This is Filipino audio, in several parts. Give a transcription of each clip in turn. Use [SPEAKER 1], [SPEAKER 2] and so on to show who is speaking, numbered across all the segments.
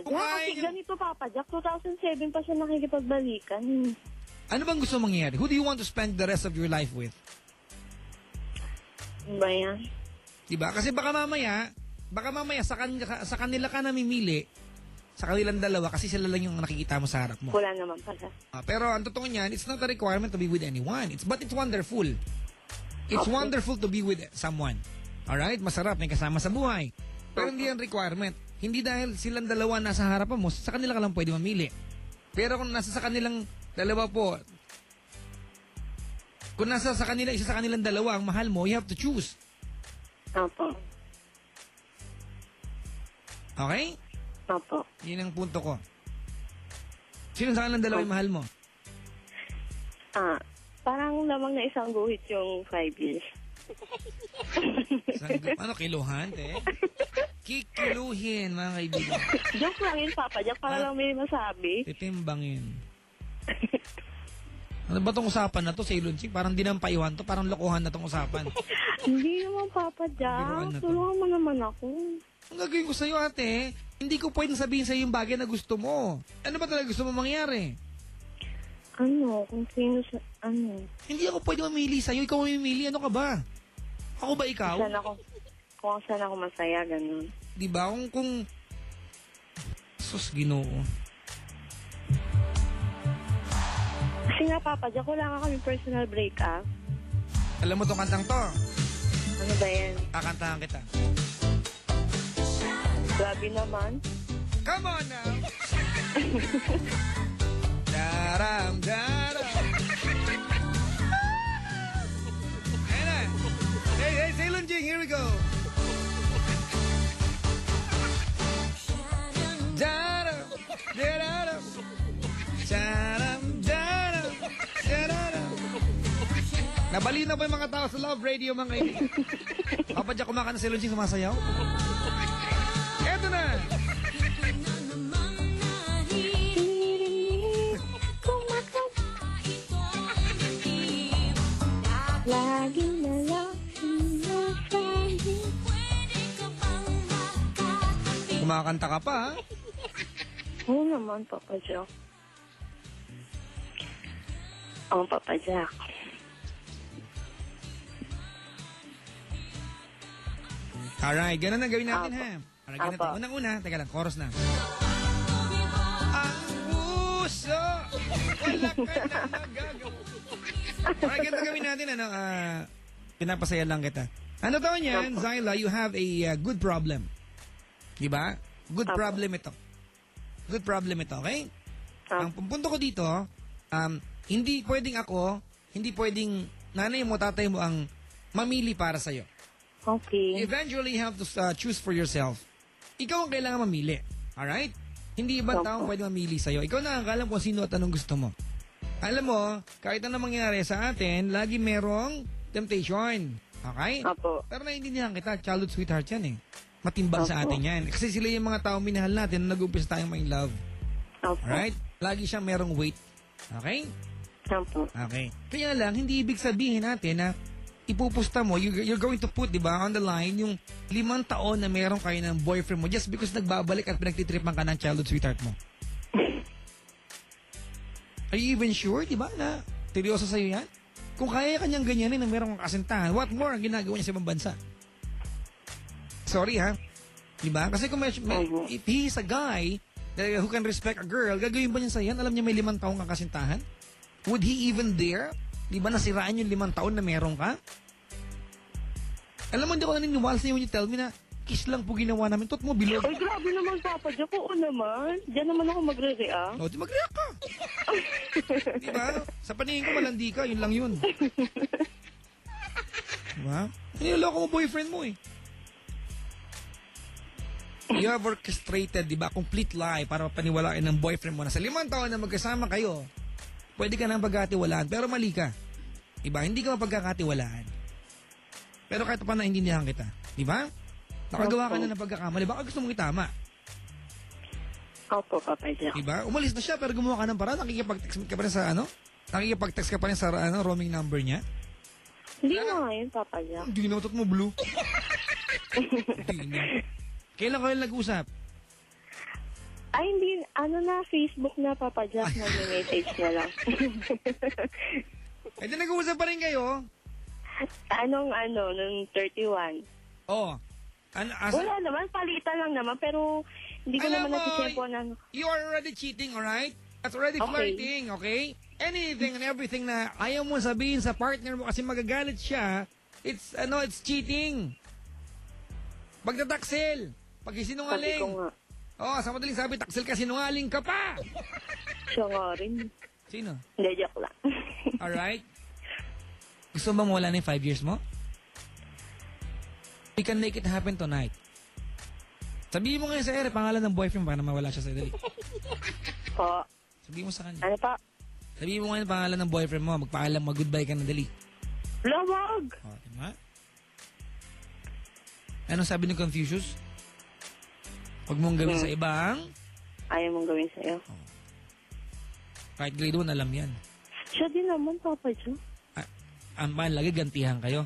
[SPEAKER 1] Jack. Kasi ganito, Papa Jack, 2007 pa siya nakikipagbalikan.
[SPEAKER 2] Ano bang gusto mangyari? Who do you want to spend the rest of your life with?
[SPEAKER 1] Ba yan?
[SPEAKER 2] Diba? Kasi baka mamaya sa kanila ka namimili, sa kanilang dalawa, kasi sila lang yung nakikita mo sa harap mo.
[SPEAKER 1] Wala naman pala.
[SPEAKER 2] Pero ang totoo niyan, it's not a requirement to be with anyone. But it's wonderful. It's wonderful to be with someone. Alright? Masarap, may kasama sa buhay. Pero hindi yan requirement. Hindi dahil silang dalawa nasa harapan mo, sa kanila ka lang pwede mamili. Pero kung nasa sa kanilang dalawa po, kung nasa sa kanila, isa sa kanilang dalawa ang mahal mo, you have to choose.
[SPEAKER 1] Opo.
[SPEAKER 2] Okay?
[SPEAKER 1] Opo.
[SPEAKER 2] Yun ang punto ko. Sino sa kanilang dalawa yung mahal mo?
[SPEAKER 1] Parang lamang na isang guhit yung 5 years.
[SPEAKER 2] Ano, kiluhan, te? Kikiluhin, mga kaibigan.
[SPEAKER 1] Joke lang yun, Papa Jack, para lang may masabi.
[SPEAKER 2] Titimbangin. Ano ba tong usapan na to, Sailor Chick? Parang dinampayuhan to, parang lokohan na tong usapan.
[SPEAKER 1] Hindi naman, Papa Jack. Tulungan mo naman ako.
[SPEAKER 2] Ang gagawin ko sa'yo, ate, hindi ko pwedeng sabihin sa'yo yung bagay na gusto mo. Ano ba talaga gusto mo mangyari?
[SPEAKER 1] Kung sino sa,
[SPEAKER 2] Hindi ako pwede mamili sa'yo, ikaw mamimili, ano ka ba? Ako ba ikaw?
[SPEAKER 1] Kung saan ako masaya, ganun.
[SPEAKER 2] Diba? Kung sus, Ginoo.
[SPEAKER 1] Kasi nga, Papa Jack, wala nga kami personal breakup.
[SPEAKER 2] Alam mo tong kantang to?
[SPEAKER 1] Ano ba yan?
[SPEAKER 2] Kakantahan kita.
[SPEAKER 1] Grabe naman.
[SPEAKER 2] Come on now! Daram, daram. Ayan na. Hey, Sailor Jing, here we go. Daram, daram. Daram, daram. Daram. Nabalinaw ba yung mga tao sa Love Radio, mga kaibigan? Papadya kumakanta na Sailor Jing, sumasayaw? Eto na.
[SPEAKER 1] Lagi na lang sinasabi.
[SPEAKER 2] Kumakanta ka pa, ha?
[SPEAKER 1] Oo naman, Papa Jack. Oo, Papa Jack.
[SPEAKER 2] Alright, ganun na gawin natin, ha? Alright, ganun. Unang-una, teka lang, chorus na. Ang puso, wala ka na magagawa. Alright, ganun gawin natin, pinapasaya lang kita. Ano to niyan, Zyla, you have a good problem. Diba? Good problem ito. Good problem ito, okay? Ang punto ko dito, hindi pwedeng nanay mo, tatay mo ang mamili para sa'yo.
[SPEAKER 1] Okay.
[SPEAKER 2] Eventually, you have to choose for yourself. Ikaw ang kailangan mamili. Alright? Hindi ibang taong pwede mamili sa'yo. Ikaw na ang alam kung sino at anong gusto mo. Alam mo, kahit ano mangyari sa atin, lagi merong temptation. Okay?
[SPEAKER 1] Apo.
[SPEAKER 2] Pero naiintindihan kita, childhood sweetheart yan eh. Matimbang sa atin yan. Kasi sila yung mga taong minahal natin na nag-umpisa tayong may love.
[SPEAKER 1] Apo.
[SPEAKER 2] Alright? Lagi siyang merong weight. Okay?
[SPEAKER 1] Apo.
[SPEAKER 2] Okay. Kaya lang, hindi ibig sabihin natin na ipupusta mo, you're going to put, di ba, on the line, yung 5 taon na meron kayo ng boyfriend mo just because nagbabalik at pinagtitripan ka ng childhood sweetheart mo. Are you even sure, di ba, na seryoso sa'yo yan? Kung kaya kanyang ganyanin na meron kang kasintahan, what more ang ginagawa niya sa ibang bansa? Sorry, ha? Di ba? Kasi kung if he's a guy who can respect a girl, gagawin ba niya sa'yo yan? Alam niya may 5 taong kang kasintahan? Would he even dare? Di ba nasiraan yung 5 taon na meron ka? Alam mo, hindi ko naniniwala sa'yo when you tell me na kiss lang po ginawa namin. Tot mo, bilog.
[SPEAKER 1] Ay, grabe naman, Papa Jack. Oo naman. Diyan naman ako magre-react.
[SPEAKER 2] O, di mag-react ka. Di ba? Sa paningin ko, malandi ka. Yun lang yun. Di ba? Niloloko mo boyfriend mo eh. You have orchestrated, di ba? Complete lie para paniwalaan ng boyfriend mo na sa 5 taon na magkasama kayo, pwede ka nang pagkatiwalaan. Pero mali ka. Di ba? Hindi ka mapagkakatiwalaan. Pero kahit pa naintindihan kita. Di ba? Nakagawa ka na ng pagkakamali. Baka gusto mong itama.
[SPEAKER 1] Opo, Papa Jack.
[SPEAKER 2] Diba? Umalis na siya pero gumawa ka ng paraan. Nakikipag-text ka pa rin sa Nakikipag-text ka pa rin sa roaming number niya?
[SPEAKER 1] Hindi na ngayon, Papa Jack.
[SPEAKER 2] Hindi na, tot mo blue. Hindi na. Kailan kayo nag-usap?
[SPEAKER 1] Facebook na, Papa Jack, mag-message na lang.
[SPEAKER 2] Eh, di nag-uusap pa rin kayo?
[SPEAKER 1] Nung 31.
[SPEAKER 2] Oo.
[SPEAKER 1] Wala naman, palitan lang naman, pero hindi ko naman nasisimpo na.
[SPEAKER 2] You are already cheating, alright? That's already flirting, okay? Anything and everything na ayaw mo sabihin sa partner mo kasi magagalit siya, it's cheating. Pagtataksil, pagkisinungaling.
[SPEAKER 1] Sabi ko nga.
[SPEAKER 2] Sa madaling sabi, taksil ka, sinungaling ka pa.
[SPEAKER 1] Siya nga rin.
[SPEAKER 2] Sino?
[SPEAKER 1] Hindi, joke lang.
[SPEAKER 2] Alright? Gusto mo mawala na yung 5 years mo? We can make it happen tonight. Sabihin mo ngayon sa pangalan ng boyfriend para mawala siya sa dali.
[SPEAKER 1] Po.
[SPEAKER 2] Sabihin mo sa kanya.
[SPEAKER 1] Ano pa?
[SPEAKER 2] Sabihin mo ngayon pangalan ng boyfriend mo, magpaalam, mag-goodbye ka na dali.
[SPEAKER 1] Lamag!
[SPEAKER 2] Diba? Anong sabi ni Confucius? Huwag mong gawin sa ibang...
[SPEAKER 1] Ayaw mong gawin sa'yo.
[SPEAKER 2] Kahit grade 1, alam yan.
[SPEAKER 1] Siya din naman, Papa Joe.
[SPEAKER 2] Ang lagi, gantihan kayo.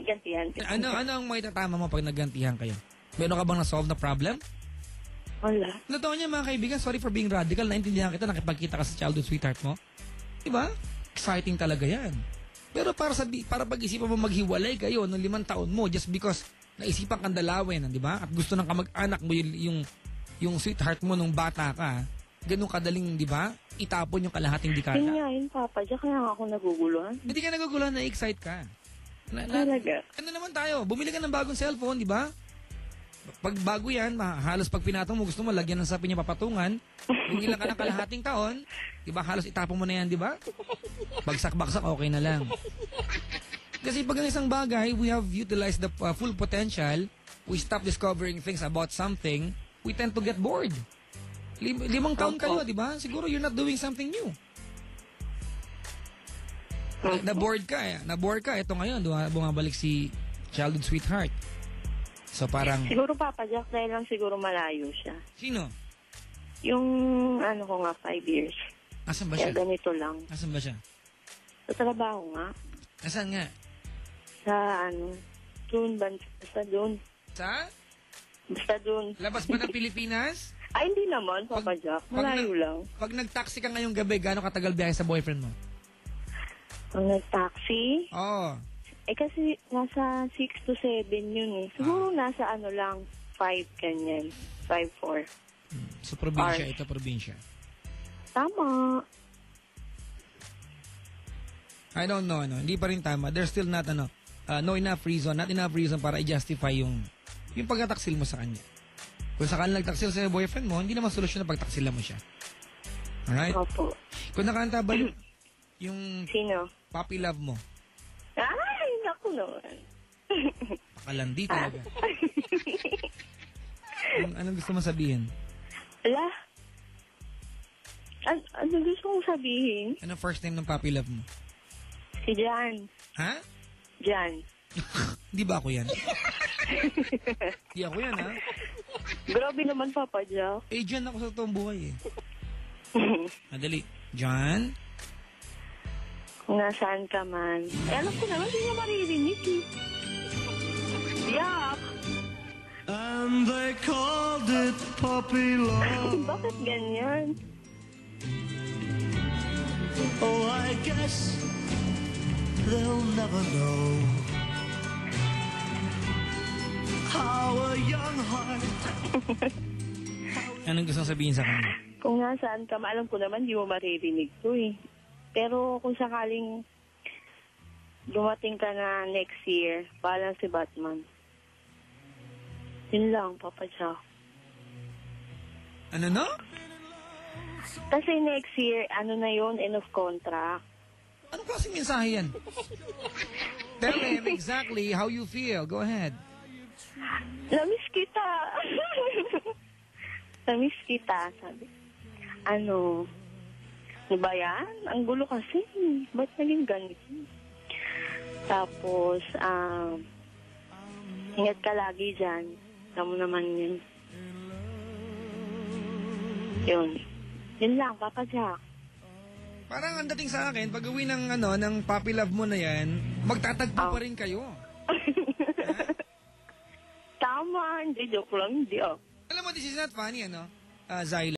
[SPEAKER 1] Gantihan.
[SPEAKER 2] Ano ang may tatama mo pag naggantihan kayo? Meron ka bang na-solve na problem?
[SPEAKER 1] Wala.
[SPEAKER 2] Totoo niya mga kaibigan, sorry for being radical, naintindihan kita, nakipagkita ka sa childhood sweetheart mo. Diba? Exciting talaga yan. Pero para pag-isipan mo maghiwalay kayo ng 5 taon mo just because naisipan kang dalawin, di ba? At gusto ng kamag-anak mo yung sweetheart mo nung bata ka, ganun kadaling, di ba? Itapon yung kalahating dekada.
[SPEAKER 1] Yun, Papa Jack, kaya nga ako naguguluhan.
[SPEAKER 2] Hindi ka naguguluhan, na-excite ka.
[SPEAKER 1] Talaga?
[SPEAKER 2] Ano naman tayo? Bumili ka ng bagong cellphone, di ba? Pag bago yan, halos pag pinatong mo, gusto mo, lagyan ng sapin niya papatungan. Kung ilang ka ng kalahating taon, di ba? Halos itapon mo na yan, di ba? Bagsak-bagsak, okay na lang. Kasi pag ang isang bagay, we have utilized the full potential, we stop discovering things about something, we tend to get bored. 5 taon kayo, di ba? Siguro you're not doing something new. Na-bored ka eh. Na-bored ka. Ito ngayon, bumabalik si childhood sweetheart. So parang...
[SPEAKER 1] Siguro, Papa Jack, dahil lang siguro malayo siya.
[SPEAKER 2] Sino?
[SPEAKER 1] Yung, 5 years.
[SPEAKER 2] Asan ba siya?
[SPEAKER 1] Kaya ganito lang.
[SPEAKER 2] Asan ba siya?
[SPEAKER 1] Sa trabaho nga.
[SPEAKER 2] Asan nga?
[SPEAKER 1] Sa, doon, basta doon.
[SPEAKER 2] Sa?
[SPEAKER 1] Basta doon.
[SPEAKER 2] Labas ba ng Pilipinas?
[SPEAKER 1] Ay, hindi naman, Papa Jack. Malayo lang.
[SPEAKER 2] Pag nag-taxi ka ngayong gabi, gaano katagal biyahe sa boyfriend mo?
[SPEAKER 1] Pag nag-taxi?
[SPEAKER 2] Oo.
[SPEAKER 1] Kasi nasa 6 to 7 yun eh. Siguro nasa 5, ganyan. 5-4.
[SPEAKER 2] So, probinsya. Ito, probinsya.
[SPEAKER 1] Tama.
[SPEAKER 2] I don't know, Hindi pa rin tama. There's still not, not enough reason para i-justify yung pagtataksil mo sa kanya. Kung sakali nagtaksil sa boyfriend mo, hindi naman solusyon na pagtaksilan mo siya. Alright?
[SPEAKER 1] Opo.
[SPEAKER 2] Kung nakanta ba yung
[SPEAKER 1] Sino?
[SPEAKER 2] puppy love mo?
[SPEAKER 1] Ay, naku naman.
[SPEAKER 2] Pakalandi talaga. Anong gusto mo sabihin?
[SPEAKER 1] Ala? Ano gusto mong sabihin?
[SPEAKER 2] Ano first name ng puppy love mo?
[SPEAKER 1] Si Jan.
[SPEAKER 2] Ha?
[SPEAKER 1] Jan.
[SPEAKER 2] Di ba ako yan? Di ako yan, ha?
[SPEAKER 1] Grabe naman, Papa Jack.
[SPEAKER 2] Jan ako sa toong buhay, eh. Madali. John?
[SPEAKER 1] Kung nasaan ka man. Alam ko naman, hindi niya maririnig, eh. Yak!
[SPEAKER 3] And they called it puppy love.
[SPEAKER 1] Bakit ganyan?
[SPEAKER 3] Oh, I guess they'll never know how a young heart.
[SPEAKER 2] Anong gusto sabihin sa kanya?
[SPEAKER 1] Kung nasaan ka, alam ko naman, hindi mo maririnig to, eh. Pero kung sakaling dumating ka na next year, parang si Batman. Yun lang, Papa Jack.
[SPEAKER 2] Ano, no?
[SPEAKER 1] Kasi next year, na yun, end of contract.
[SPEAKER 2] Anong klaseng mensahe yan? Tell him exactly how you feel. Go ahead.
[SPEAKER 1] Namiss kita. Namiss kita, sabi. Ano ba yan? Ang gulo kasi. Ba't naging ganito? Tapos, ingat ka lagi dyan. Alam mo naman yun. Yun. Yun lang, Papa Jack.
[SPEAKER 2] Parang ang dating sa akin, pag uwi ng, ng puppy love mo na yan, magtatagpo pa rin kayo.
[SPEAKER 1] Tama, hindi. Joke lang, hindi.
[SPEAKER 2] Alam mo, this is not funny, Zyla.